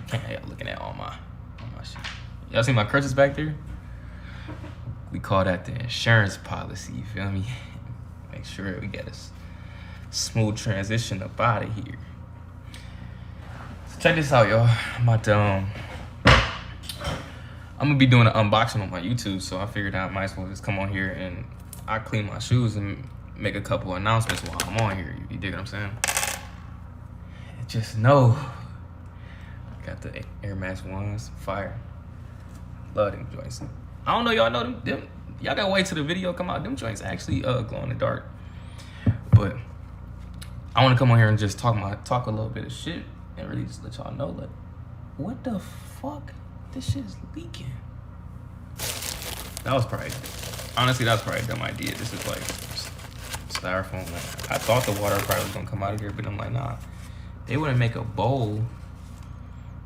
Can't have y'all looking at all my shit. Y'all see my crutches back there? We call that the insurance policy, you feel me? Make sure we get a smooth transition up out of here. So check this out, y'all. I'm gonna be doing an unboxing on my YouTube, so I figured I might as well just come on here and I clean my shoes and make a couple announcements while I'm on here. You dig what I'm saying? Just know, got the Air Max 1s, fire. Love them joints. I don't know, y'all know them. Y'all gotta wait till the video come out. Them joints actually glow in the dark. But I wanna come on here and just talk a little bit of shit and really just let y'all know, like, what the fuck? This shit is leaking. That was probably a dumb idea. This is like styrofoam. I thought the water probably was gonna come out of here, but I'm like, nah. They wouldn't make a bowl.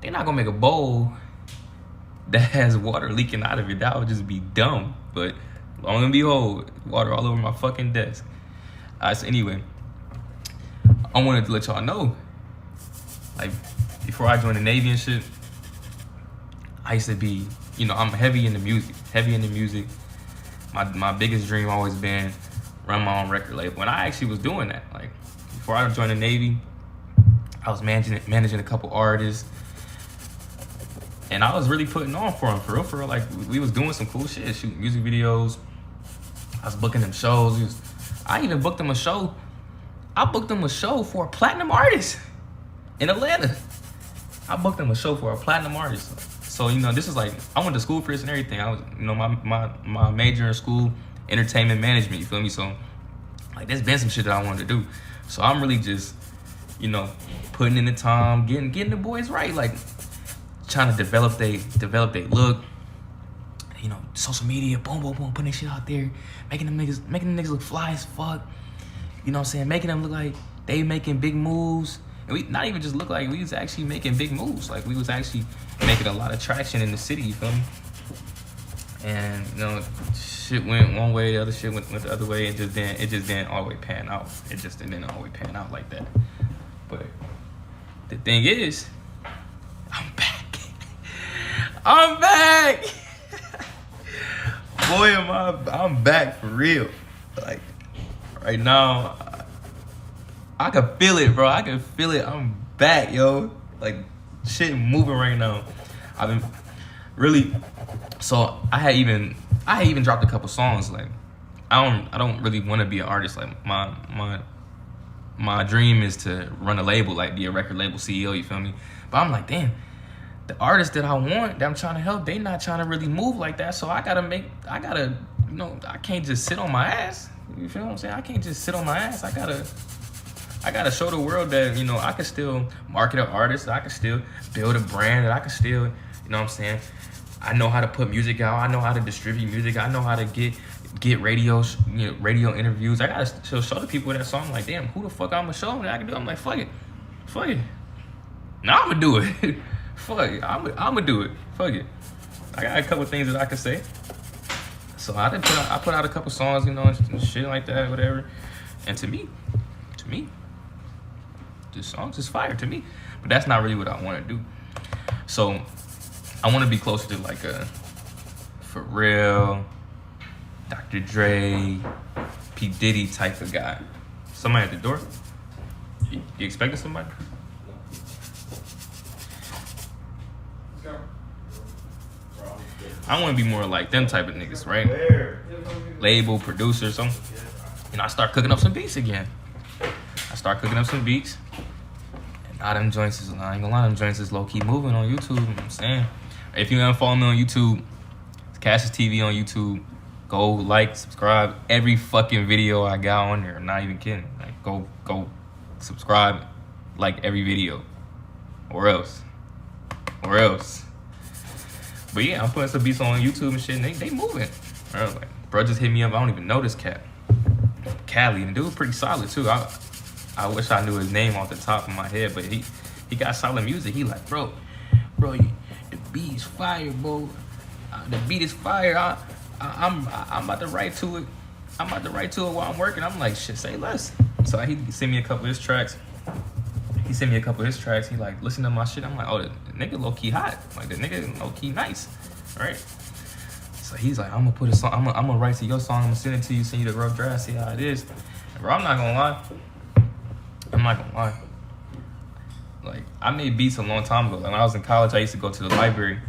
They're not gonna make a bowl that has water leaking out of it. That would just be dumb. But long and behold, water all over my fucking desk. So anyway, I wanted to let y'all know, like, before I joined the Navy and shit, I used to be, you know, I'm heavy into music. My biggest dream always been run my own record label. And I actually was doing that. Like, before I joined the Navy, I was managing a couple artists. And I was really putting on for them, for real. Like, we was doing some cool shit, shooting music videos. I was booking them shows. I even booked them a show. I booked them a show for a platinum artist in Atlanta. I booked them a show for a platinum artist. So, you know, this is like, I went to school for this and everything. I was, you know, my major in school, entertainment management, you feel me? So, like, there's been some shit that I wanted to do. So I'm really just, you know, putting in the time, getting the boys right, like, trying to develop they look, you know, social media, boom, putting that shit out there, making them niggas look fly as fuck. You know what I'm saying? Making them look like they making big moves. And we not even just look like, we was actually making big moves. Like, we was actually making a lot of traction in the city, you feel me? And, you know, shit went one way, the other shit went the other way. It just didn't always pan out. It just didn't always pan out like that. But the thing is, I'm back. I'm back. Boy, I'm back for real. Like, right now, I can feel it, bro. I can feel it. I'm back, yo. Like, shit moving right now. I've been really, so I had even dropped a couple songs. Like, I don't really want to be an artist. Like, my dream is to run a label, like be a record label CEO, you feel me? But I'm like, damn, the artists that I want, that I'm trying to help, they not trying to really move like that. So I gotta, you know, I can't just sit on my ass. You feel what I'm saying? I can't just sit on my ass. I gotta show the world that, you know, I can still market an artist, I can still build a brand, that I can still, you know what I'm saying? I know how to put music out, I know how to distribute music, I know how to get radio interviews. I gotta show the people that song, like, damn, who the fuck I'm gonna show them that I can do? I'm like, fuck it. Now I'm gonna do it. Fuck it, I'm gonna do it. Fuck it. I got a couple things that I can say. So I put out a couple songs, you know, and shit like that, whatever. And to me, this song's just fire to me. But that's not really what I want to do. So I want to be closer to like a Pharrell, Dr. Dre, P. Diddy type of guy. Somebody at the door? You expecting somebody? I want to be more like them type of niggas, right? Label, producer, something. You know, I start cooking up some beats again. And now them joints is, I ain't gonna lie, them joints is low-key moving on YouTube, you know what I'm saying? If you haven't followed me on YouTube, it's Cassius TV on YouTube. Go like, subscribe. Every fucking video I got on there, I'm not even kidding. Like, go subscribe, like every video. Or else. But yeah, I'm putting some beats on YouTube and shit, and they moving. Bro just hit me up. I don't even know this cat. Cali, and the dude's pretty solid too. I wish I knew his name off the top of my head, but he got solid music. He like, bro, the beat is fire, bro. The beat is fire. I'm about to write to it. While I'm working. I'm like, shit, say less. So he sent me a couple of his tracks. he sent me a couple of his tracks. He like, listen to my shit. I'm like, oh, the nigga low key hot. Like the nigga low key nice, right? So he's like, I'm gonna put a song. I'm gonna write to your song. I'm gonna send it to you. Send you the rough draft. See how it is. And bro, I'm not gonna lie. Like I made beats a long time ago. Like when I was in college, I used to go to the library.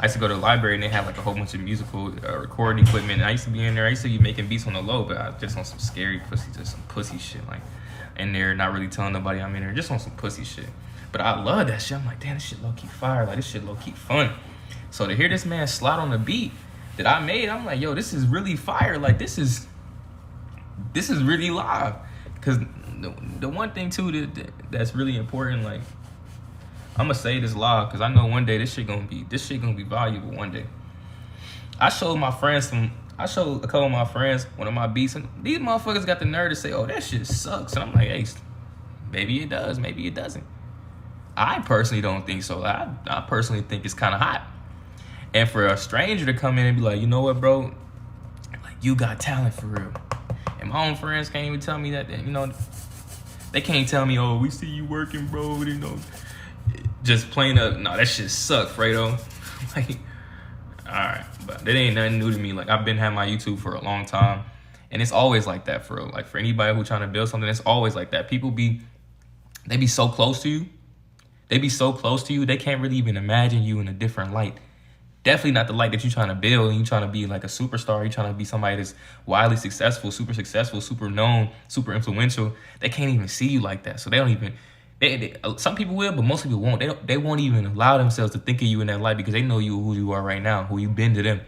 And they had like a whole bunch of musical recording equipment. And I used to be in there. I used to be making beats on the low, but I just on some scary pussy, just some pussy shit. Like in there, not really telling nobody I'm in there, just on some pussy shit. But I love that shit. I'm like, damn, this shit low key fire. Like this shit low key fun. So to hear this man slide on the beat that I made, I'm like, yo, this is really fire. Like this is really live. Cause the one thing too that's really important, like I'm gonna say this live because I know one day this shit gonna be valuable one day. I showed a couple of my friends one of my beats, and these motherfuckers got the nerve to say, oh, that shit sucks. And I'm like, hey, maybe it does, maybe it doesn't. I personally don't think so. I personally think it's kind of hot. And for a stranger to come in and be like, you know what, bro, like you got talent for real. And my own friends can't even tell me that, you know, they can't tell me, oh, we see you working, bro, you know. Just plain up, no, that shit sucks, Fredo. Like, all right, but that ain't nothing new to me. Like, I've been having my YouTube for a long time, and it's always like that for real. Like, for anybody who's trying to build something, it's always like that. People they be so close to you. They can't really even imagine you in a different light. Definitely not the light that you're trying to build, and you're trying to be like a superstar. You're trying to be somebody that's widely successful, super known, super influential. They can't even see you like that, so they don't even. Some people will, but most people won't. They won't even allow themselves to think of you in that light because they know you who you are right now, who you've been to them.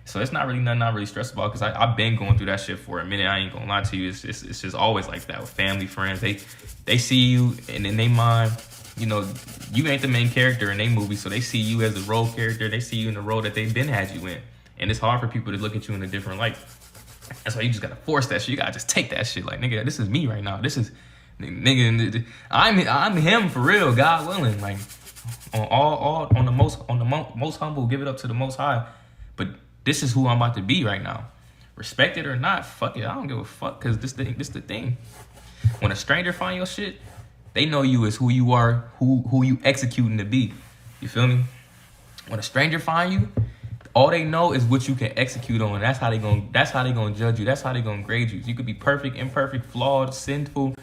So it's not really nothing I'm really stressed about because I've been going through that shit for a minute. I ain't gonna lie to you. It's just always like that with family, friends. They see you and in their mind, you know, you ain't the main character in their movie, so they see you as the role character. They see you in the role that they've been had you in, and it's hard for people to look at you in a different light. That's why you just gotta force that shit. You gotta just take that shit. Like, nigga, this is me right now. This is. Nigga, I'm him for real, God willing. Like on the most humble, give it up to the Most High. But this is who I'm about to be right now. Respect it or not, fuck it. I don't give a fuck because this the thing. When a stranger find your shit, they know you as who you are, who you executing to be. You feel me? When a stranger find you, all they know is what you can execute on. That's how they gonna judge you. That's how they gonna grade you. You could be perfect, imperfect, flawed, sinful.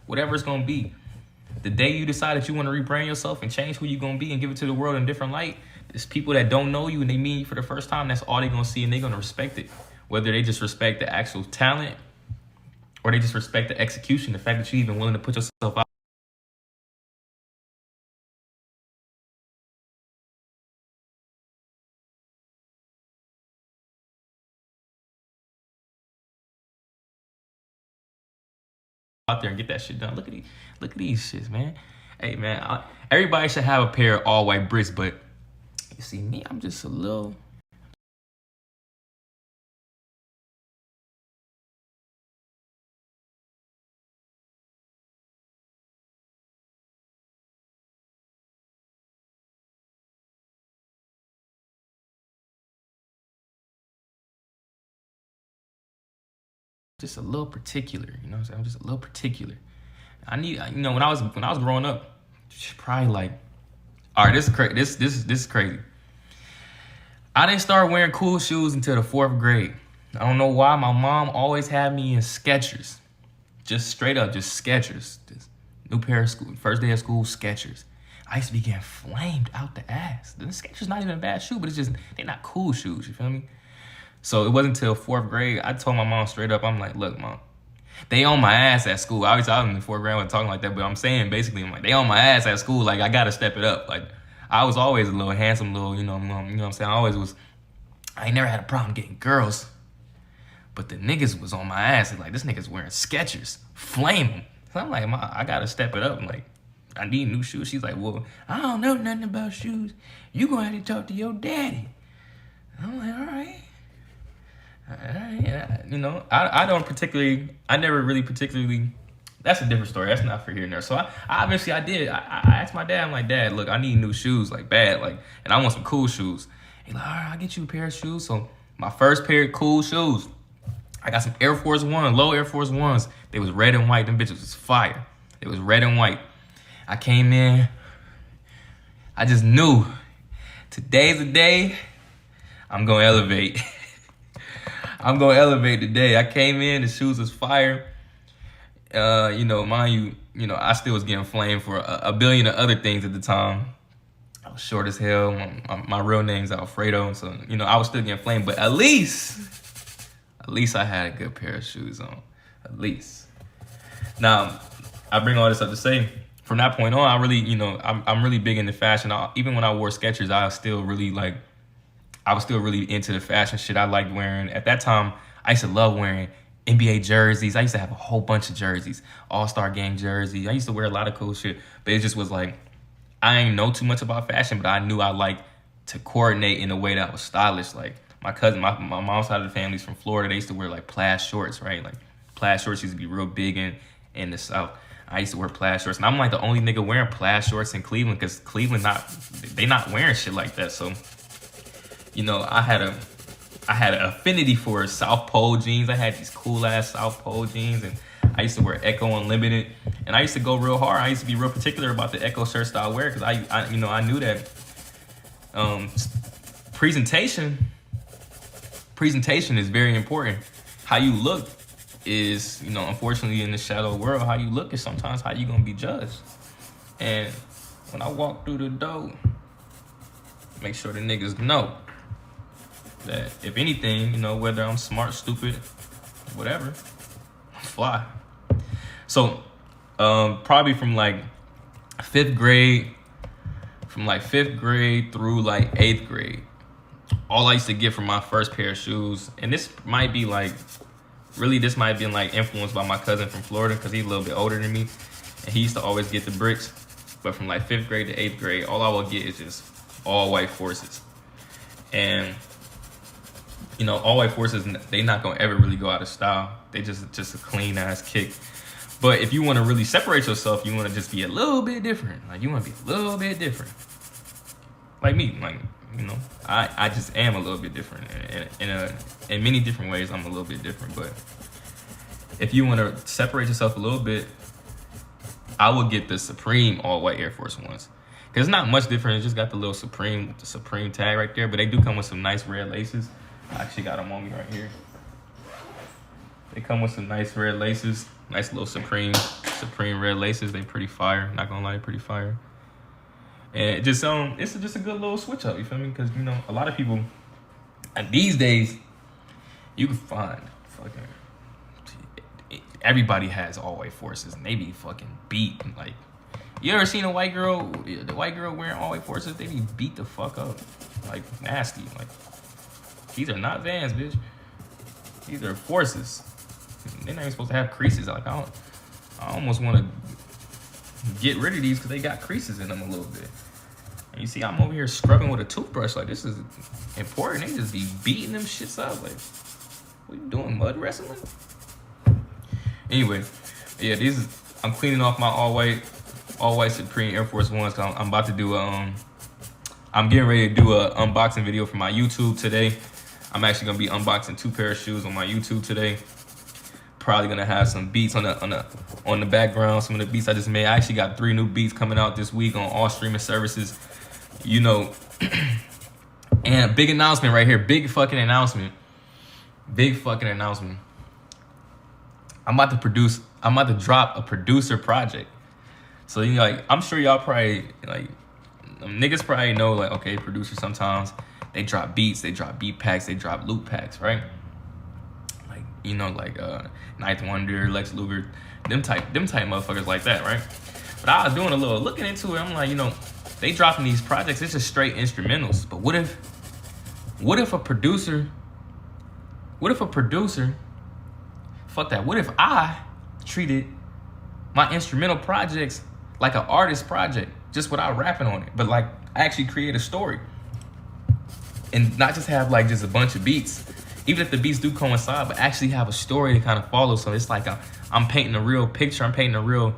Whatever it's gonna be. The day you decide that you want to rebrand yourself and change who you're gonna be and give it to the world in a different light, there's people that don't know you and they meet you for the first time. That's all they're gonna see and they're gonna respect it. Whether they just respect the actual talent or they just respect the execution, the fact that you're even willing to put yourself out. Out there and get that shit done. Look at these shits, man. Hey, man, everybody should have a pair of all white bricks, but you see me, I'm just a little. Just a little particular, you know what I'm saying? I'm just a little particular. When I was growing up, probably like, all right, this is crazy. I didn't start wearing cool shoes until the 4th grade. I don't know why. My mom always had me in Skechers, just straight up, just Skechers. Just new pair of school, first day of school, Skechers. I used to be getting flamed out the ass. The Skechers not even a bad shoe, but it's just they're not cool shoes. You feel me? So it wasn't until 4th grade, I told my mom straight up, I'm like, look, mom, they on my ass at school. Obviously, I was in the 4th grade, I wasn't talking like that, but I'm saying basically, I'm like, they on my ass at school. Like, I got to step it up. Like, I was always a little handsome, you know what I'm saying? I ain't never had a problem getting girls, but the niggas was on my ass. Like, this nigga's wearing Skechers, flame him. So I'm like, I got to step it up. I'm like, I need new shoes. She's like, well, I don't know nothing about shoes. You gonna have to talk to your daddy. I'm like, all right. You know, I never really particularly, that's a different story. That's not for here and there. So I did. I asked my dad, I'm like, Dad, look, I need new shoes, like bad, like, and I want some cool shoes. He's like, all right, I'll get you a pair of shoes. So My first pair of cool shoes. I got some Air Force One, low Air Force Ones. They was red and white. Them bitches was fire. It was red and white. I came in. I just knew today's the day I'm going to elevate. I'm going to elevate today. I came in. The shoes was fire. You know, mind you know, I still was getting flamed for a billion of other things at the time. I was short as hell. My real name's Alfredo. So, you know, I was still getting flamed. But at least I had a good pair of shoes on. At least. Now, I bring all this up to say, from that point on, I really, you know, I'm really big into fashion. Even when I wore Skechers, I was still really into the fashion shit. I liked wearing, at that time, I used to love wearing NBA jerseys. I used to have a whole bunch of jerseys, All-Star Game jerseys. I used to wear a lot of cool shit, but it just was like, I ain't know too much about fashion, but I knew I liked to coordinate in a way that was stylish. Like my cousin, my mom's side of the family's from Florida. They used to wear like plaid shorts, right? Like plaid shorts used to be real big in the South. I used to wear plaid shorts, and I'm like the only nigga wearing plaid shorts in Cleveland, because Cleveland they not wearing shit like that. So, you know, I had an affinity for South Pole jeans. I had these cool ass South Pole jeans, and I used to wear Echo Unlimited, and I used to go real hard. I used to be real particular about the Echo shirts that I wear, because I knew that presentation is very important. How you look is, you know, unfortunately in the shadow world, how you look is sometimes how you gonna be judged. And when I walk through the door, make sure the niggas know that if anything, you know, whether I'm smart, stupid, whatever, I'm fly. So probably from like fifth grade through like 8th grade, all I used to get from my first pair of shoes, and this might be like, this might have been like influenced by my cousin from Florida, because he's a little bit older than me, and he used to always get the bricks. But from like 5th grade to 8th grade, all I would get is just all white Forces. And, you know, all white Forces, they not gonna ever really go out of style. They just a clean ass kick. But if you want to really separate yourself, you want to just be a little bit different. Like, you want to be a little bit different. Like me, like, you know, I just am a little bit different. In many different ways, I'm a little bit different. But if you want to separate yourself a little bit, I would get the Supreme all white Air Force Ones. Because it's not much different. It's just got the little Supreme tag right there. But they do come with some nice red laces. I actually got them on me right here. They come with some nice red laces. Nice little Supreme red laces. They pretty fire. Not gonna lie, pretty fire. And it just it's just a good little switch up. You feel me? Because, you know, a lot of people, and these days, you can find fucking, everybody has all white Forces, and they be fucking beat. Like, you ever seen the white girl wearing all white Forces? They be beat the fuck up, like nasty. Like, these are not Vans, bitch. These are Forces. They're not even supposed to have creases. Like, I almost want to get rid of these because they got creases in them a little bit. And you see, I'm over here scrubbing with a toothbrush. Like, this is important. They just be beating them shits up. Like, what you doing, mud wrestling? Anyway, yeah, I'm cleaning off my all white Supreme Air Force Ones. Cause I'm about to do I'm getting ready to do a unboxing video for my YouTube today. I'm actually gonna be unboxing 2 pair of shoes on my YouTube today. Probably gonna have some beats on the background. Some of the beats I just made. I actually got 3 new beats coming out this week on all streaming services. You know, and a big announcement right here. Big fucking announcement. I'm about to drop a producer project. So, you know, like, I'm sure y'all probably, like, niggas probably know, like, okay, producers sometimes, they drop beats, they drop beat packs, they drop loop packs, right? Like, you know, like, Ninth Wonder, Lex Luger, them type motherfuckers like that, right? But I was doing a little looking into it. I'm like, you know, they dropping these projects, it's just straight instrumentals. But what if a producer, fuck that, what if I treated my instrumental projects like an artist project, just without rapping on it, but like actually create a story and not just have like just a bunch of beats, even if the beats do coincide, but actually have a story to kind of follow. So it's like I'm painting a real picture. I'm painting a real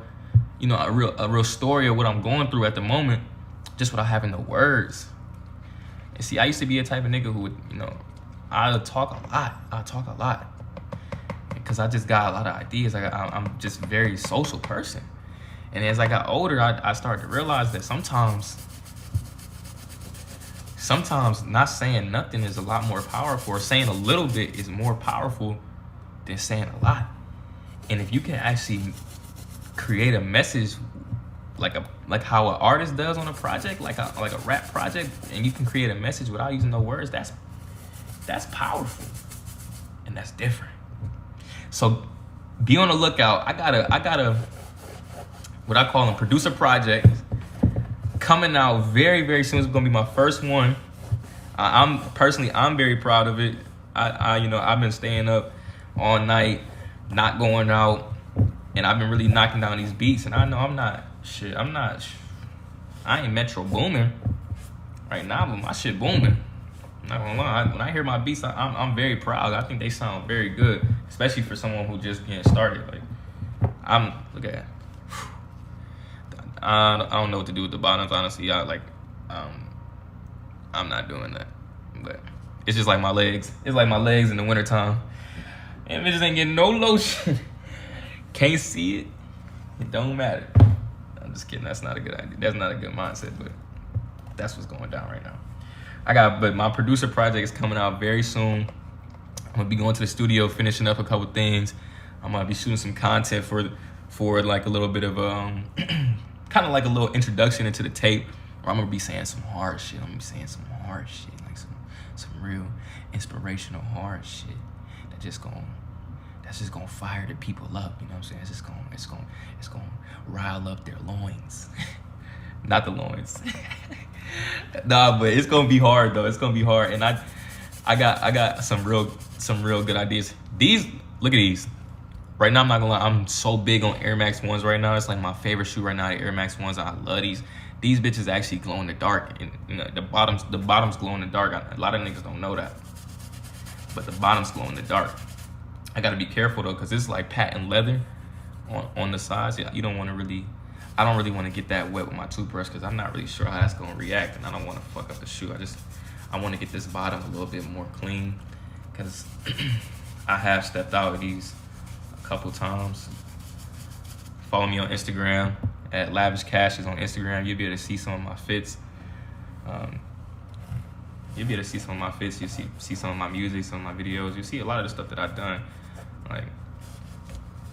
story of what I'm going through at the moment, just without having the words. And see, I used to be a type of nigga who would, you know, I talk a lot. Because I just got a lot of ideas. I'm just a very social person. And as I got older, I started to realize that sometimes not saying nothing is a lot more powerful, or saying a little bit is more powerful than saying a lot. And if you can actually create a message like how an artist does on a project, like a rap project, and you can create a message without using no words, that's powerful, and that's different. So be on the lookout. I got a what I call a producer project coming out very, very soon. It's gonna be my first one. I'm very proud of it. I've been staying up all night, not going out, and I've been really knocking down these beats. And I know I ain't Metro booming right now, but my shit booming. I'm not gonna lie. When I hear my beats, I'm very proud. I think they sound very good, especially for someone who just getting started. Like, look at that. I don't know what to do with the bottoms, honestly. I'm not doing that. But it's just like my legs. It's like my legs in the wintertime. And bitches ain't getting no lotion. Can't see it. It don't matter. I'm just kidding. That's not a good idea. That's not a good mindset, but that's what's going down right now. But my producer project is coming out very soon. I'm gonna be going to the studio, finishing up a couple things. I'm gonna be shooting some content for like a little bit of kind of like a little introduction into the tape, where I'm gonna be saying some hard shit. Like some real inspirational hard shit that's just gonna fire the people up. You know what I'm saying? It's gonna rile up their loins, not the loins. Nah, but it's gonna be hard though. It's gonna be hard, and I got some real good ideas. Look at these. Right now, I'm not gonna lie, I'm so big on Air Max 1s right now. It's like my favorite shoe right now, the Air Max 1s. I love these. These bitches actually glow in the dark. And the bottoms glow in the dark. A lot of niggas don't know that, but the bottoms glow in the dark. I gotta be careful though, cause it's like patent leather on the sides. Yeah, I don't really want to get that wet with my toothbrush, cause I'm not really sure how that's gonna react, and I don't want to fuck up the shoe. I want to get this bottom a little bit more clean, cause I have stepped out of these a couple times. Follow me on Instagram at Lavish Cashes on Instagram. You'll be able to see some of my fits. You'll be able to see some of my fits. You see some of my music, some of my videos. You see a lot of the stuff that I've done. Like,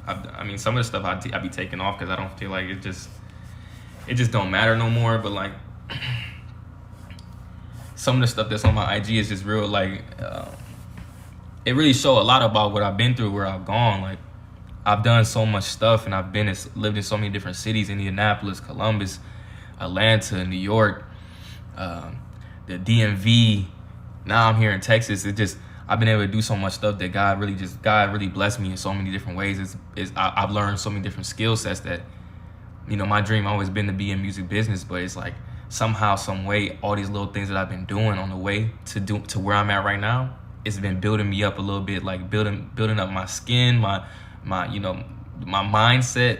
I mean, some of the stuff I be taking off because I don't feel like it just don't matter no more. But like, some of the stuff that's on my IG is just real. Like, it really show a lot about what I've been through, where I've gone. Like, I've done so much stuff, and I've lived in so many different cities: Indianapolis, Columbus, Atlanta, New York, the DMV. Now I'm here in Texas. I've been able to do so much stuff that God really blessed me in so many different ways. I've learned so many different skill sets that, my dream always been to be in music business, but it's like somehow, some way, all these little things that I've been doing on the way to where I'm at right now, it's been building me up a little bit, like building up my skin, my mindset,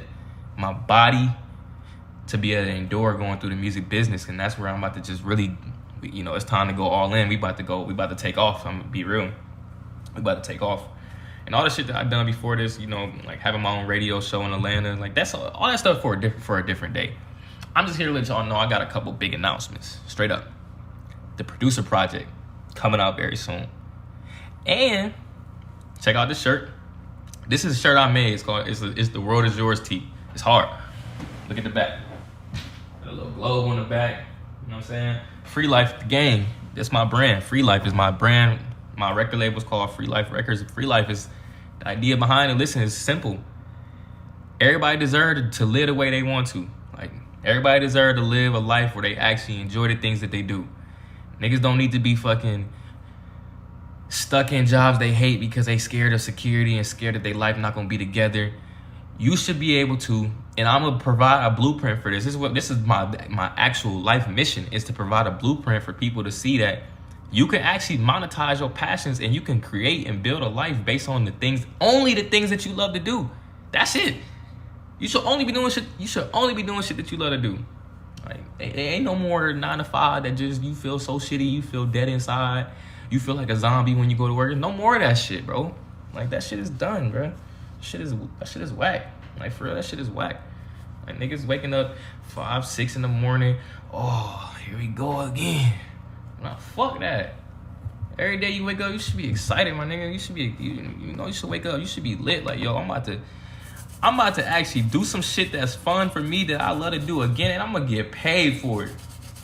my body, to be able to endure going through the music business. And that's where I'm about to just really, it's time to go all in. We about to take off. I'm gonna be real. We about to take off. And all the shit that I've done before this, like having my own radio show in Atlanta, like that's all that stuff for a different day. I'm just here to let y'all know I got a couple big announcements. Straight up. The producer project coming out very soon. And check out this shirt. This is a shirt I made. It's the World Is Yours tee. It's hard. Look at the back. Got a little globe on the back. You know what I'm saying? Free Life, the game. That's my brand. Free Life is my brand. My record label is called Free Life Records. Free Life is the idea behind it. Listen, it's simple. Everybody deserves to live the way they want to. Like, everybody deserves to live a life where they actually enjoy the things that they do. Niggas don't need to be fucking stuck in jobs they hate because they scared of security and scared that their life not gonna be together. You should be able to, and I'm gonna provide a blueprint for this. This is my actual life mission, is to provide a blueprint for people to see that you can actually monetize your passions, and you can create and build a life based on only the things that you love to do. That's it. You should only be doing shit. You should only be doing shit that you love to do. Like, there ain't no more 9 to 5 that just you feel so shitty, you feel dead inside. You feel like a zombie when you go to work. No more of that shit, bro. Like, that shit is done, bro. That shit is whack. Like, for real, that shit is whack. Like, niggas waking up 5, 6 in the morning. Oh, here we go again. Nah, fuck that. Every day you wake up, you should be excited, my nigga. You should be, you should wake up. You should be lit. Like, yo, I'm about to actually do some shit that's fun for me that I love to do again, and I'm gonna get paid for it.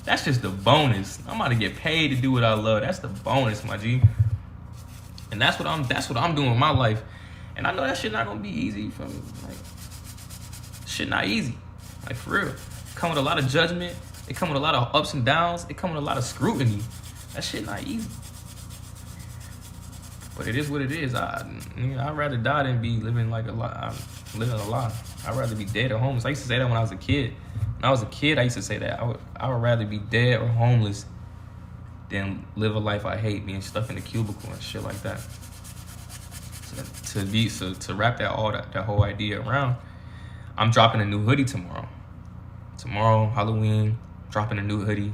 That's just the bonus. I'm about to get paid to do what I love. That's the bonus, my G. And that's what I'm doing with my life. And I know that shit not gonna be easy for me. Like, shit not easy. Like, for real. It come with a lot of judgment. It come with a lot of ups and downs. It come with a lot of scrutiny. That shit not easy. But it is what it is. I'd rather die than be living like a lie. Living a lie. I'd rather be dead or homeless. I used to say that when I was a kid. When I was a kid, I used to say that. I would rather be dead or homeless than live a life I hate, being stuck in a cubicle and shit like that. To wrap that whole idea around, I'm dropping a new hoodie tomorrow. Tomorrow, Halloween, dropping a new hoodie.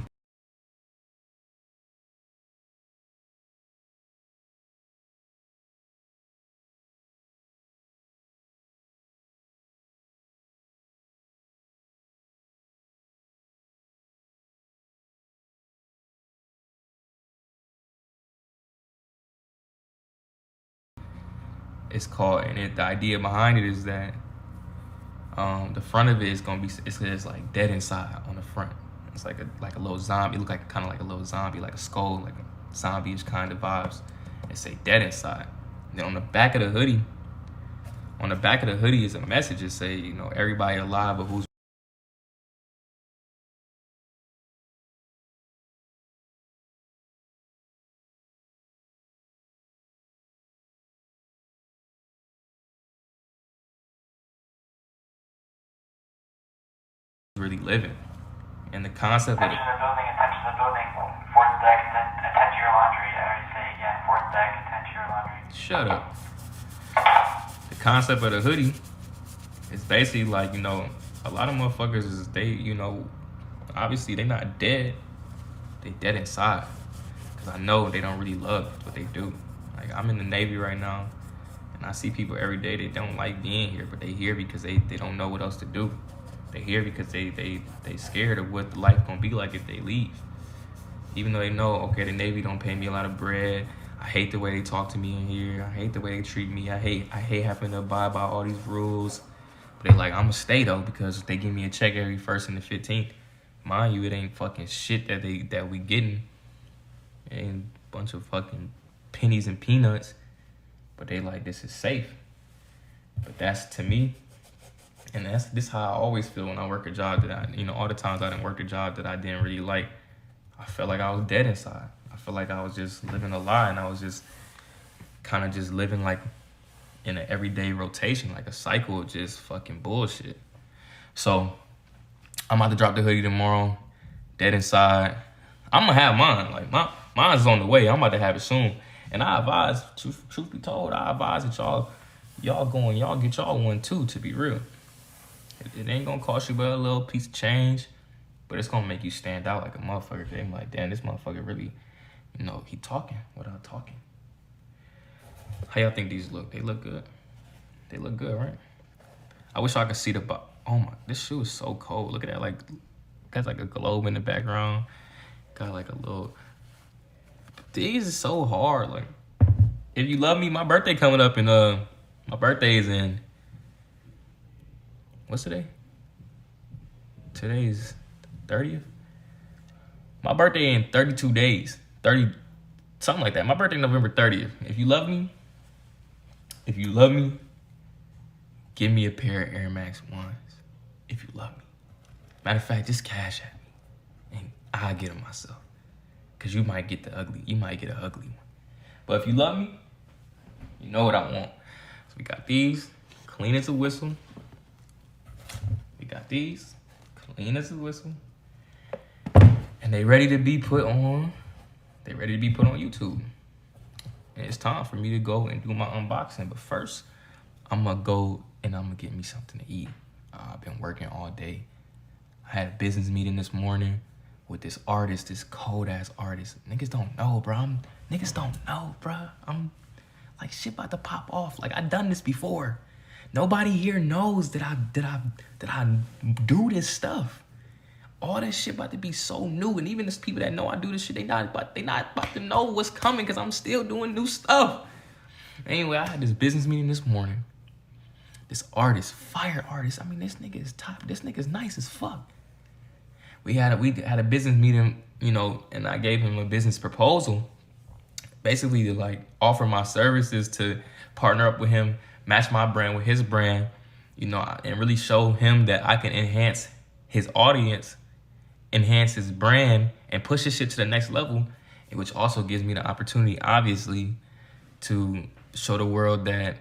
It's called, and the idea behind it is that the front of it is gonna be, it's like dead inside on the front. It's like a little zombie. It look like kind of like a little zombie, like a skull, like a zombie-ish kind of vibes. It say dead inside. And then on the back of the hoodie, is a message. It say, you know, everybody alive, but who's really living. And the concept of Attention to the building, attention to the building. Fourth deck, attend to your laundry. I already say again, fourth deck, attend to your laundry. Shut up. The concept of the hoodie is basically like, you know, a lot of motherfuckers is, they, you know, obviously they not dead. They dead inside. Because I know they don't really love what they do. Like, I'm in the Navy right now, and I see people every day, they don't like being here, but they here because they don't know what else to do. They here because they scared of what life gonna be like if they leave. Even though they know, okay, the Navy don't pay me a lot of bread. I hate the way they talk to me in here. I hate the way they treat me. I hate having to abide by all these rules. But they like, I'm gonna stay though because they give me a check every 1st and the 15th. Mind you, it ain't fucking shit that we getting. It ain't a bunch of fucking pennies and peanuts. But they like, this is safe. But that's, to me, and this how I always feel when I work a job that all the times I didn't work a job that I didn't really like, I felt like I was dead inside. I felt like I was just living a lie, and I was just kind of just living like in an everyday rotation, like a cycle of just fucking bullshit. So I'm about to drop the hoodie tomorrow, dead inside. I'm gonna have mine. Like, mine's on the way. I'm about to have it soon. And I advise, truth be told, I advise that y'all get y'all one too, to be real. It ain't gonna cost you but a little piece of change, but it's gonna make you stand out like a motherfucker. They're like, damn, this motherfucker really, he talking without talking. How y'all think these look? They look good. They look good, right? I wish I could see the oh my, this shoe is so cold. Look at that, like, got like a globe in the background. Got like a little, these is so hard. Like, if you love me, my birthday coming up, and my birthday is in, what's today? Today's 30th? My birthday in 32 days. 30, something like that. My birthday November 30th. If you love me, give me a pair of Air Max 1s. If you love me. Matter of fact, just cash at me, and I'll get them myself. Cause you might get an ugly one. But if you love me, you know what I want. So we got these, clean as a whistle. We got these, clean as a whistle. And they ready to be put on YouTube. And it's time for me to go and do my unboxing. But first, I'm gonna go and I'm gonna get me something to eat. I've been working all day. I had a business meeting this morning with this artist, this cold ass artist. Niggas don't know, bro. Niggas don't know, bro. I'm like, shit about to pop off. Like, I done this before. Nobody here knows that I do this stuff. All this shit about to be so new, and even the people that know I do this shit, they not about to know what's coming because I'm still doing new stuff. Anyway, I had this business meeting this morning. This artist, fire artist. I mean, this nigga is top. This nigga's nice as fuck. We had a business meeting, you know, and I gave him a business proposal, basically to like offer my services to partner up with him, match my brand with his brand, you know, and really show him that I can enhance his audience, enhance his brand, and push his shit to the next level, which also gives me the opportunity, obviously, to show the world that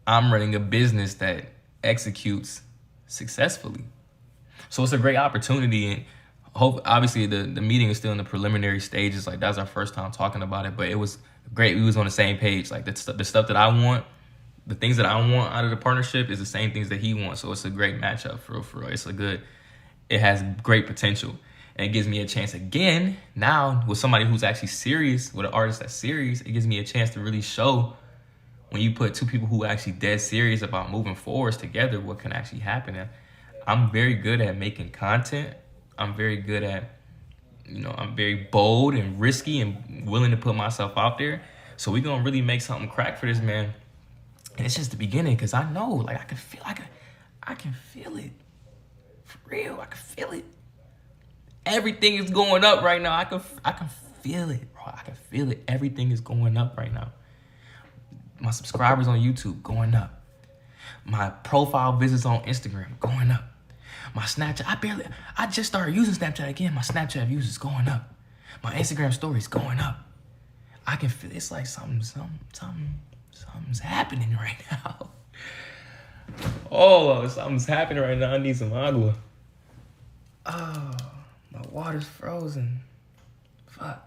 I'm running a business that executes successfully. So it's a great opportunity, and obviously the meeting is still in the preliminary stages. Like, that's our first time talking about it, but it was great. We was on the same page. Like, the stuff that I want, the things that I want out of the partnership is the same things that he wants. So it's a great matchup for real. It has great potential. And it gives me a chance again, now with somebody who's actually serious, with an artist that's serious, it gives me a chance to really show when you put two people who are actually dead serious about moving forwards together, what can actually happen. And I'm very good at making content. I'm very good at, you know, I'm very bold and risky and willing to put myself out there. So we're going to really make something crack for this man. And it's just the beginning, because I know, like, I can feel it. For real, I can feel it. Everything is going up right now. I can feel it, bro. I can feel it. Everything is going up right now. My subscribers on YouTube going up. My profile visits on Instagram going up. My Snapchat, I just started using Snapchat again. My Snapchat views is going up. My Instagram stories going up. I can feel it's like something's happening right now. Oh, something's happening right now. I need some agua. Oh, my water's frozen. Fuck.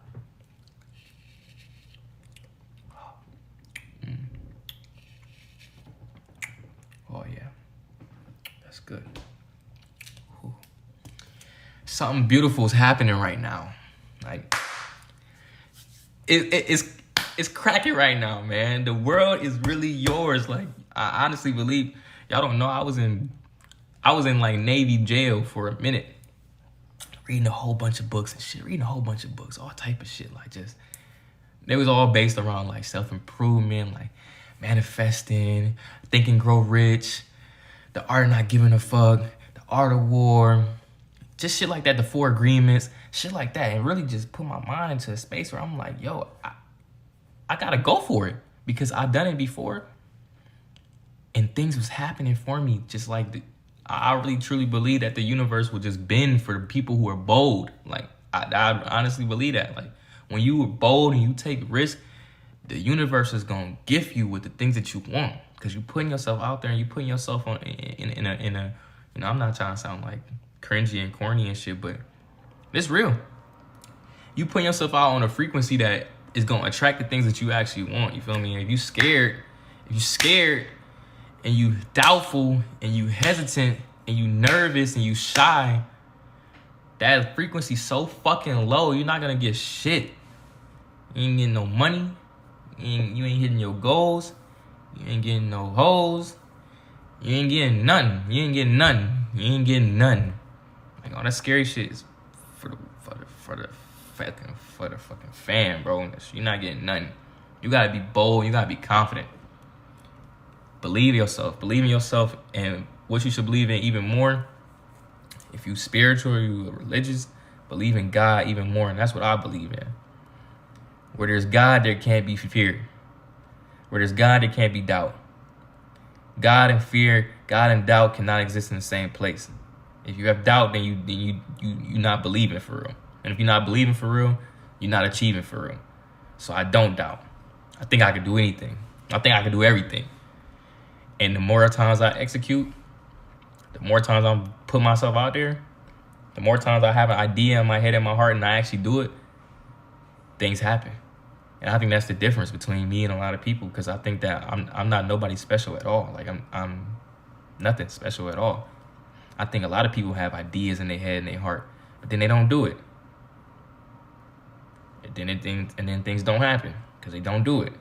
Oh yeah, that's good. Ooh. Something beautiful is happening right now. Like, it's cracking right now, man. The world is really yours. Like, I honestly believe, y'all don't know, I was in like Navy jail for a minute, reading a whole bunch of books and shit, all type of shit. Like, just, they was all based around like self-improvement, like manifesting, Think and Grow Rich, The Art of Not Giving a Fuck, The Art of War, just shit like that, The 4 Agreements, shit like that. And really just put my mind to a space where I'm like, yo, I gotta go for it, because I've done it before and things was happening for me. Just like, I really truly believe that the universe will just bend for the people who are bold. Like, I honestly believe that. Like, when you are bold and you take risks, the universe is gonna gift you with the things that you want, because you're putting yourself out there and you're putting yourself on in a you know, I'm not trying to sound like cringy and corny and shit, but it's real. You putting yourself out on a frequency that is gonna attract the things that you actually want. You feel me? And if you scared and you doubtful and you hesitant and you nervous and you shy, that frequency so fucking low, you're not gonna get shit. You ain't getting no money. You ain't hitting your goals. You ain't getting no hoes. You ain't getting nothing. Like, all that scary shit is for the fucking fan, bro. You're not getting nothing. You gotta be bold. You gotta be confident. Believe in yourself, and what you should believe in even more. If you spiritual, you religious, believe in God even more, and that's what I believe in. Where there's God, there can't be fear. Where there's God, there can't be doubt. God and fear, God and doubt cannot exist in the same place. If you have doubt, then you're not believing for real. And if you're not believing for real, you're not achieving for real. So I don't doubt. I think I can do anything. I think I can do everything. And the more times I execute, the more times I'm put myself out there, the more times I have an idea in my head and my heart and I actually do it, things happen. And I think that's the difference between me and a lot of people, because I think that I'm not nobody special at all. Like, I'm nothing special at all. I think a lot of people have ideas in their head and their heart, but then they don't do it. And then things don't happen because they don't do it.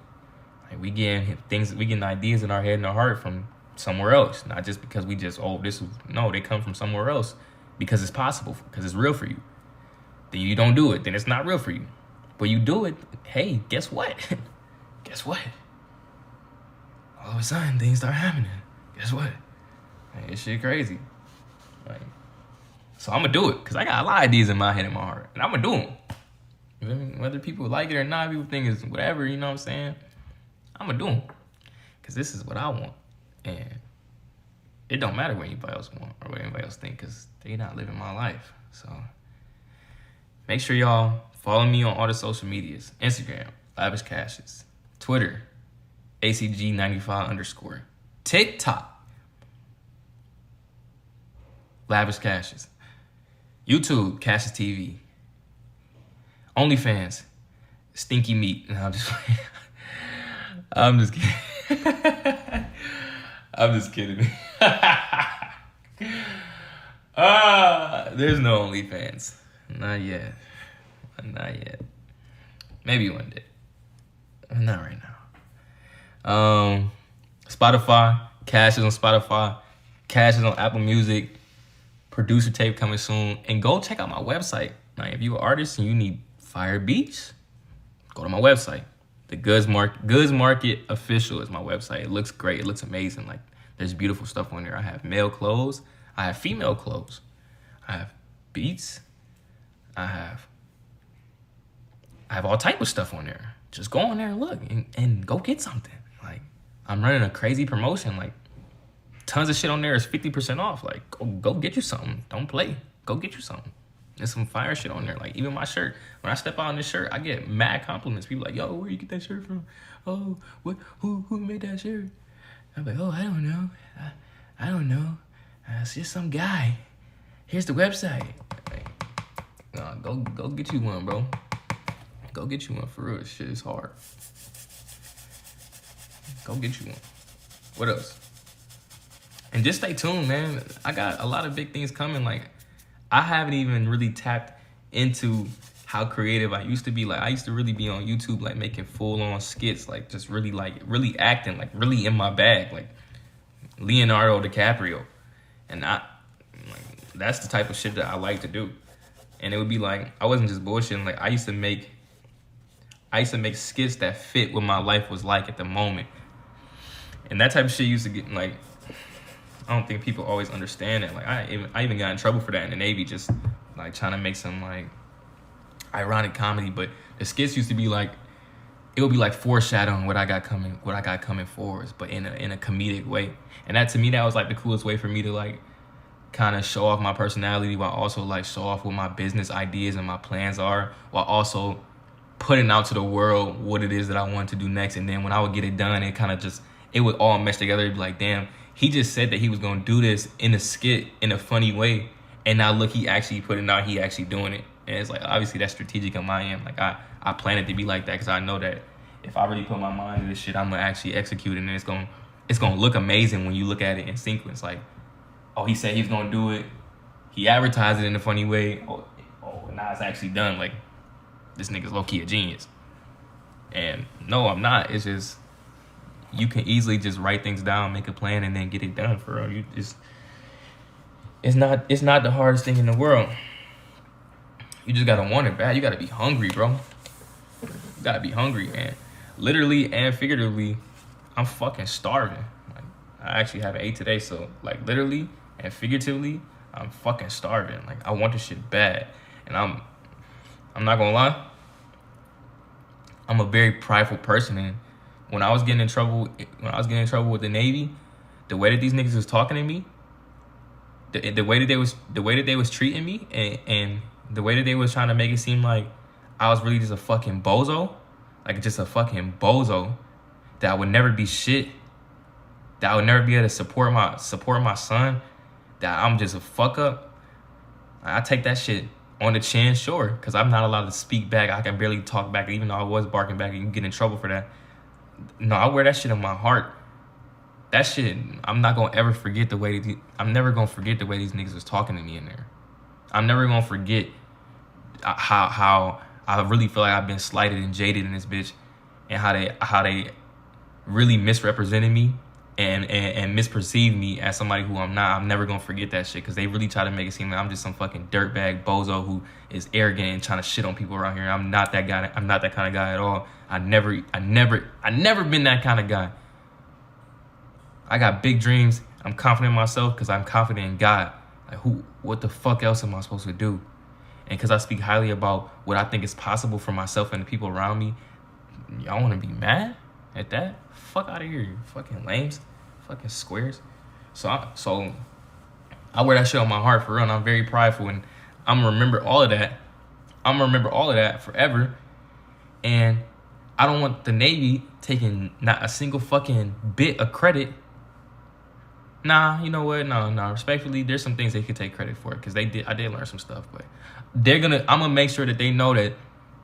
Like we getting ideas in our head and our heart from somewhere else, not just because we just they come from somewhere else because it's possible, because it's real for you. Then you don't do it, then it's not real for you. But you do it, hey, guess what? Guess what? All of a sudden things start happening. Guess what? Man, this shit crazy. Like, so I'm gonna do it because I got a lot of ideas in my head and my heart, and I'm gonna do them. You know what I mean? Whether people like it or not, people think it's whatever, you know what I'm saying? I'm gonna do them because this is what I want, and it don't matter what anybody else want or what anybody else think, because they not living my life. So make sure y'all follow me on all the social medias: Instagram, Lavish Cashes; Twitter, ACG95_; TikTok, Lavish Cashes; YouTube, Cashes TV; OnlyFans, Stinky Meat. No, I'm just I'm just kidding. I'm just kidding. There's no OnlyFans. Not yet. Not yet. Maybe one day. Not right now. Spotify. Cash is on Spotify. Cash is on Apple Music. Producer tape coming soon. And go check out my website. Like, if you're an artist and you need fire beats, go to my website. The Goods Market Official is my website. It looks great. It looks amazing. Like, there's beautiful stuff on there. I have male clothes. I have female clothes. I have beats. I have all type of stuff on there. Just go on there and look and go get something. Like, I'm running a crazy promotion. Like, tons of shit on there is 50% off. Like, go get you something. Don't play. Go get you something. There's some fire shit on there. Like, even my shirt. When I step out in this shirt, I get mad compliments. People like, yo, where you get that shirt from? Oh, who made that shirt? I'm like, oh, I don't know. I don't know. It's just some guy. Here's the website. Like, nah, go get you one, bro. Go get you one, for real. This shit is hard. Go get you one. What else? And just stay tuned, man. I got a lot of big things coming. Like, I haven't even really tapped into how creative I used to be. Like, I used to really be on YouTube, like, making full-on skits, like, just really acting, like, really in my bag, like Leonardo DiCaprio. And that's the type of shit that I like to do. And it would be like, I wasn't just bullshitting. Like, I used to make skits that fit what my life was like at the moment. And that type of shit used to get, like, I don't think people always understand it. Like, I even got in trouble for that in the Navy, just like trying to make some like ironic comedy. But the skits used to be like, it would be like foreshadowing what I got coming forwards, but in a comedic way. And that, to me, that was like the coolest way for me to like kind of show off my personality, while also like show off what my business ideas and my plans are, while also putting out to the world what it is that I want to do next. And then when I would get it done, it would all mesh together. It'd be like, damn, he just said that he was going to do this in a skit in a funny way, and now look, he actually put it out, he actually doing it. And it's like, obviously that's strategic on my end. Like, I plan it to be like that because I know that if I really put my mind to this shit, I'm going to actually execute it, and it's going to look amazing when you look at it in sequence. Like, oh, he said he was going to do it, he advertised it in a funny way, oh, now it's actually done. Like, this nigga's low-key a genius. And no, I'm not. It's just, you can easily just write things down, make a plan, and then get it done, for real. It's not the hardest thing in the world. You just gotta want it bad. You gotta be hungry, bro. You gotta be hungry, man. Literally and figuratively, I'm fucking starving. Like, I actually haven't ate today, so like literally and figuratively, I'm fucking starving. Like, I want this shit bad, and I'm not gonna lie, I'm a very prideful person, and when I was getting in trouble with the Navy, the way that these niggas was talking to me, the way that they was treating me, and the way that they was trying to make it seem like I was really just a fucking bozo, like just a fucking bozo, that I would never be shit, that I would never be able to support my son, that I'm just a fuck up. I take that shit on the chin, sure, because I'm not allowed to speak back. I can barely talk back, even though I was barking back, and you can get in trouble for that. No, I wear that shit in my heart. That shit, I'm not gonna ever forget I'm never gonna forget the way these niggas was talking to me in there. I'm never gonna forget how I really feel like I've been slighted and jaded in this bitch, and how they really misrepresented me and misperceived me as somebody who I'm not. I'm never gonna forget that shit, because they really try to make it seem like I'm just some fucking dirtbag bozo who is arrogant and trying to shit on people around here. I'm not that guy. I'm not that kind of guy at all. I never been that kind of guy. I got big dreams. I'm confident in myself because I'm confident in God. Like, what the fuck else am I supposed to do? And because I speak highly about what I think is possible for myself and the people around me, y'all want to be mad at that? Fuck out of here, you fucking lames, fucking squares. So I wear that shit on my heart for real, and I'm very prideful, and I'm gonna remember all of that. I'm gonna remember all of that forever. And I don't want the Navy taking not a single fucking bit of credit. Nah, you know what? No. Respectfully, there's some things they could take credit for, because I did learn some stuff, but I'm gonna make sure that they know that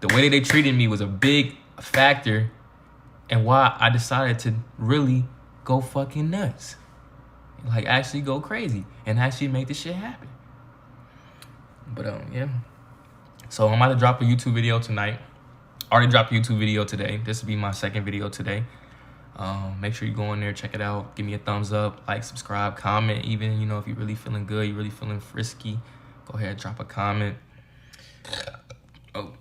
the way that they treated me was a big factor and why I decided to really go fucking nuts. Like, actually go crazy and actually make this shit happen. But yeah. So I'm about to drop a YouTube video tonight. I already dropped a YouTube video today. This will be my second video today. Make sure you go in there, check it out. Give me a thumbs up, like, subscribe, comment. Even, if you're really feeling good, you're really feeling frisky, go ahead, drop a comment. Oh,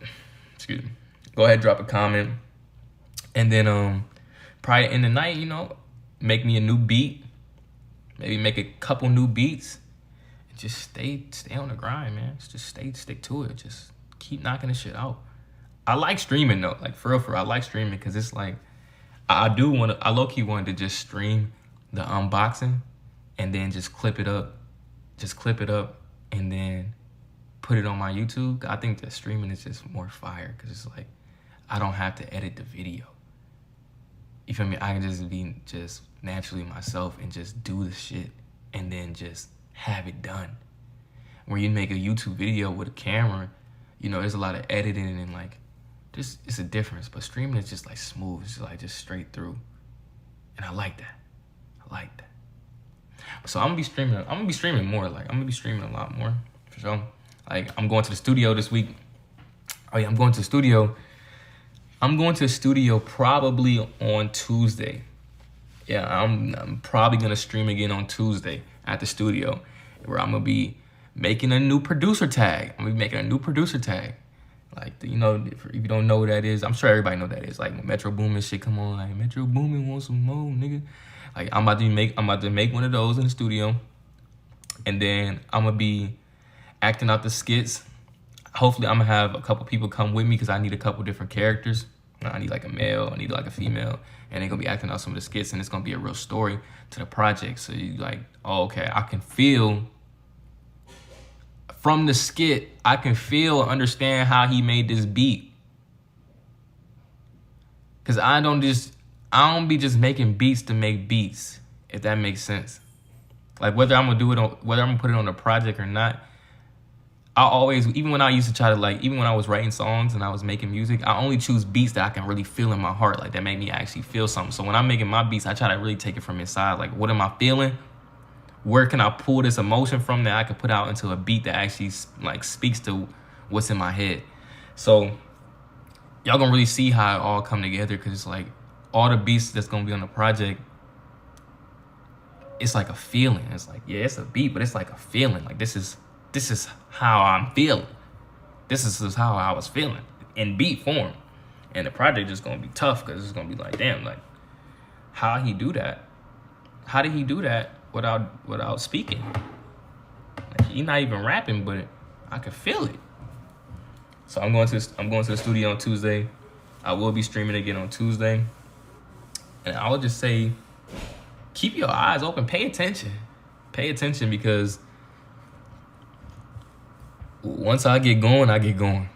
excuse me. Go ahead, drop a comment. And then probably in the night, make me a new beat. Maybe make a couple new beats. And just stay on the grind, man. Just stick to it. Just keep knocking this shit out. I like streaming though. Like, for real, I like streaming, because it's like, I low-key wanted to just stream the unboxing and then just clip it up and then put it on my YouTube. I think that streaming is just more fire, because it's like, I don't have to edit the video. You feel me? I can just be just naturally myself and just do the shit and then just have it done. When you make a YouTube video with a camera, there's a lot of editing and like, it's a difference. But streaming is just like smooth. It's like just straight through. And I like that. So I'm gonna be streaming more. Like, I'm gonna be streaming a lot more, for sure. Like, I'm going to the studio this week. Oh yeah, I'm going to the studio. I'm going to the studio probably on Tuesday. Yeah, I'm probably gonna stream again on Tuesday at the studio, where I'm gonna be making a new producer tag. Like, if you don't know what that is, I'm sure everybody know what that is. Like, when Metro Boomin shit come on, like, Metro Boomin wants some more, nigga. Like, I'm about to make one of those in the studio, and then I'm gonna be acting out the skits. Hopefully, I'm gonna have a couple people come with me, because I need a couple different characters. I need like a male, I need like a female, and they're gonna be acting out some of the skits, and it's gonna be a real story to the project. So you like, oh, okay, I can feel from the skit, I can feel and understand how he made this beat. Cause I don't be just making beats to make beats, if that makes sense. Like, whether I'm gonna put it on a project or not, I always, even when I used to try to, like, even when I was writing songs and I was making music, I only choose beats that I can really feel in my heart, like, that make me actually feel something. So when I'm making my beats, I try to really take it from inside. Like, what am I feeling? Where can I pull this emotion from that I can put out into a beat that actually, like, speaks to what's in my head? So y'all gonna really see how it all come together, because it's like, all the beats that's gonna be on the project, it's like a feeling. It's like, yeah, it's a beat, but it's like a feeling. Like, this is how I'm feeling. This is how I was feeling in beat form. And the project is gonna be tough, because it's gonna be like, damn, like, how he do that? How did he do that without speaking? Like, he's not even rapping, but I can feel it. So I'm going to the studio on Tuesday. I will be streaming again on Tuesday. And I would just say, keep your eyes open. Pay attention. Pay attention, because once I get going, I get going.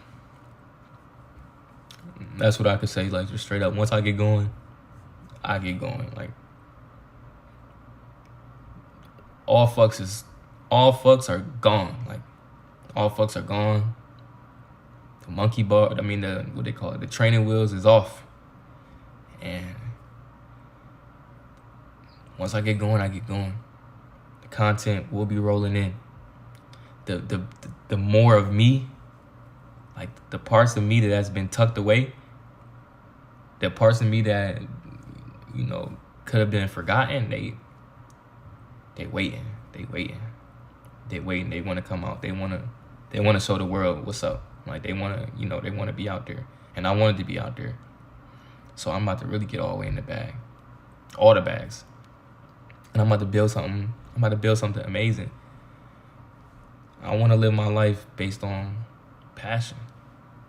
That's what I could say, like, just straight up. Once I get going, I get going. Like, all fucks are gone. Like, all fucks are gone. The monkey bar, what they call it, the training wheels is off. And once I get going, I get going. The content will be rolling in. The more of me Like the parts of me that has been tucked away, the parts of me that, you know, could have been forgotten, they waiting. They waiting. They want to come out. They want to show the world what's up. Like they want to, you know, they want to be out there. And I wanted to be out there. So I'm about to really get all the way in the bag. All the bags. And I'm about to build something. I'm about to build something amazing. I want to live my life based on passion.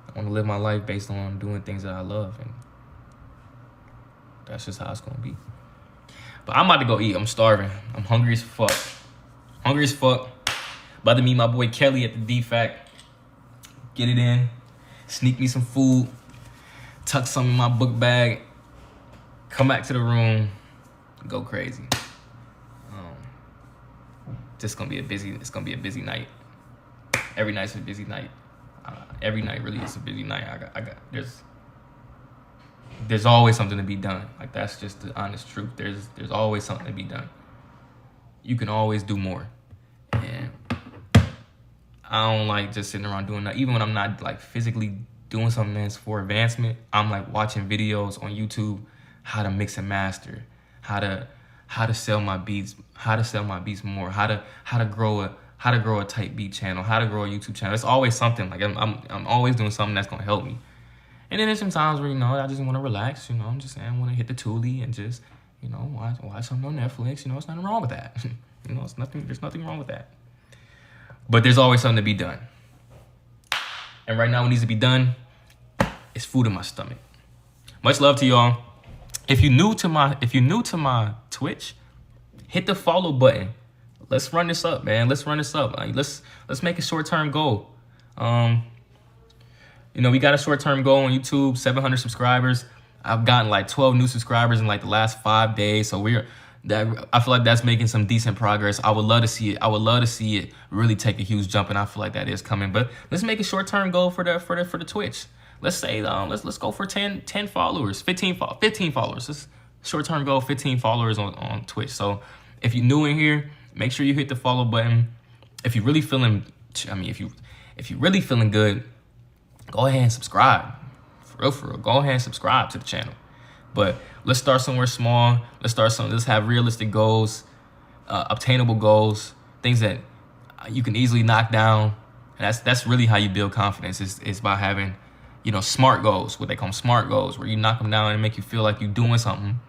I want to live my life based on doing things that I love. And that's just how it's going to be. But I'm about to go eat. I'm starving. I'm hungry as fuck. Hungry as fuck. About to meet my boy Kelly at the DFAC. Get it in. Sneak me some food. Tuck some in my book bag. Come back to the room. Go crazy. It's gonna be a busy night. Every night's a busy night. Every night really is a busy night. There's always something to be done. Like that's just the honest truth. There's always something to be done. You can always do more. And I don't like just sitting around doing that. Even when I'm not like physically doing something that's for advancement, I'm like watching videos on YouTube, how to mix and master, how to sell my beats, more, how to grow a tight beat channel, how to grow a YouTube channel. It's always something. Like I'm always doing something that's gonna help me. And then there's some times where, you know, I just want to relax. You know, I'm just saying I want to hit the Thule and just, you know, watch something on Netflix. You know, there's nothing wrong with that. You know, there's nothing wrong with that. But there's always something to be done. And right now what needs to be done is food in my stomach. Much love to y'all. If you're new to my Twitch, hit the follow button. Let's run this up, man. Let's run this up. Like, let's make a short-term goal. You know, we got a short-term goal on YouTube, 700 subscribers. I've gotten like 12 new subscribers in like the last 5 days. So I feel like that's making some decent progress. I would love to see it. I would love to see it really take a huge jump, and I feel like that is coming. But let's make a short-term goal for the Twitch. Let's say let's go for 10 followers, 15 followers. Let's short-term goal, 15 followers on Twitch. So if you're new in here, make sure you hit the follow button. If you're really feeling, if you're really feeling good, go ahead and subscribe. For real. Go ahead and subscribe to the channel. But let's start somewhere small. Let's have realistic goals, obtainable goals, things that you can easily knock down. And that's really how you build confidence. Is by having, you know, SMART goals, what they call SMART goals, where you knock them down and make you feel like you're doing something.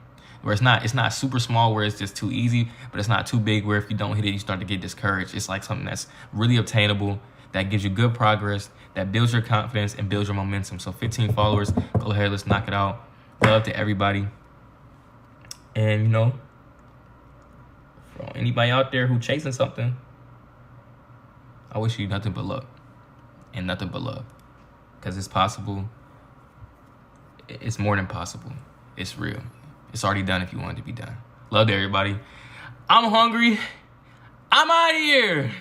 Where it's not super small where it's just too easy, but it's not too big where if you don't hit it, you start to get discouraged. It's like something that's really obtainable, that gives you good progress, that builds your confidence and builds your momentum. So 15 followers, go ahead, let's knock it out. Love to everybody. And, you know, for anybody out there who chasing something, I wish you nothing but luck and nothing but love. Because it's possible. It's more than possible. It's real. It's already done if you want it to be done. Love to everybody. I'm hungry. I'm out of here.